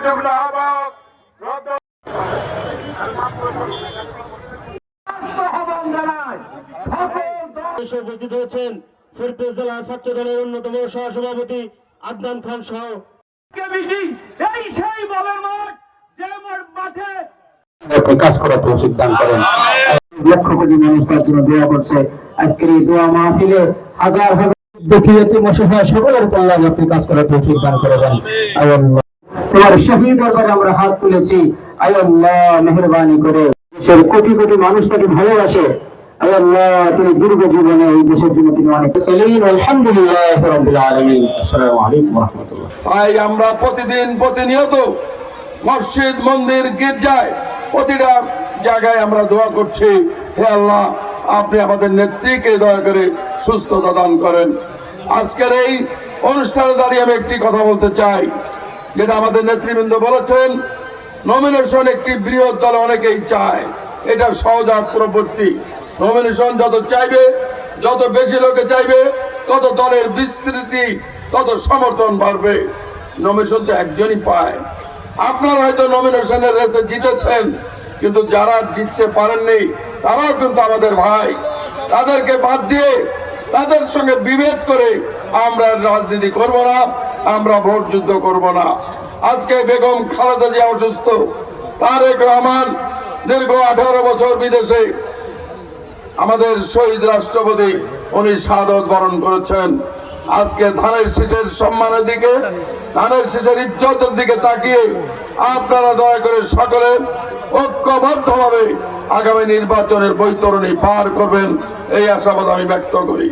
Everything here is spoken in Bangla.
যুগ্ম আহ্বায়ক উপস্থিত হয়েছেন ফরিদপুর জেলা ছাত্র দলের অন্যতম সহসভাপতি আদনান খান সহ কাজ করার তৌফিক দান করেন। লক্ষ কোটি মানুষ তার জন্য দোয়া করছে। আজকের এই দোয়া মাহফিলে হাজার হাজার দুঃখী অসহায় সকলের কল্যাণ আপনি কাজ করার তৌফিক দান করে দেন। আয় আল্লাহ, তোমার শহীদ দরবারে আমরা হাত তুলেছি। আয় আল্লাহ, মেহেরবানি করে দেশের কোটি কোটি মানুষ তাকে ভালোবাসে। আয় আল্লাহ, তুমি দীর্ঘ জীবনে এই দেশের জন্য তুমি অনেক সালিম। আলহামদুলিল্লাহ রাব্বিল আলামিন। আসসালামু আলাইকুম ওয়া রাহমাতুল্লাহ। তাই আমরা প্রতিনিয়ত মসজিদ, মন্দির, গির্জায় প্রতিটা জায়গায় আমরা দোয়া করছি, হে আল্লাহ, আপনি আমাদের নেত্রীকে দয়া করে সুস্থতা দান করেন। আজকের এই অনুষ্ঠানে দাঁড়িয়ে আমি একটি কথা বলতে চাই, যেটা আমাদের নেতৃবৃন্দ বলেছেন, নমিনেশন একটি বৃহৎ দল অনেকেই চায়, এটা সহজাত প্রবৃত্তি। নমিনেশন যত চাইবে, যত বেশি লোকে চাইবে, তত দলের বিস্তৃতি, তত সমর্থন বাড়বে। নমিনেশন তো একজনই পায়। আপনারা হয়তো নমিনেশনের রেসে জিতেছেন, কিন্তু যারা জিততে পারেননি তারাও কিন্তু আমাদের ভাই। তাদেরকে বাদ দিয়ে, তাদের সঙ্গে বিভেদ করে আমরা রাজনীতি করব না, আমরা ভোট যুদ্ধ করব না। আজকে বেগম খালেদা জিয়া অসুস্থ, তারেক রহমান দীর্ঘ 18 বছর বিদেশে, আমাদের শহীদ রাষ্ট্রপতি উনি শাহাদত বরণ করেছেন। আজকে ধানের শীষের সম্মানের দিকে, ধানের শীষের ইজ্জতের দিকে তাকিয়ে আপনারা দয়া করে সকলে ঐক্যবদ্ধভাবে আগামী নির্বাচনের বৈতরণী পার করবেন, এই আশাবাদ আমি ব্যক্ত করি।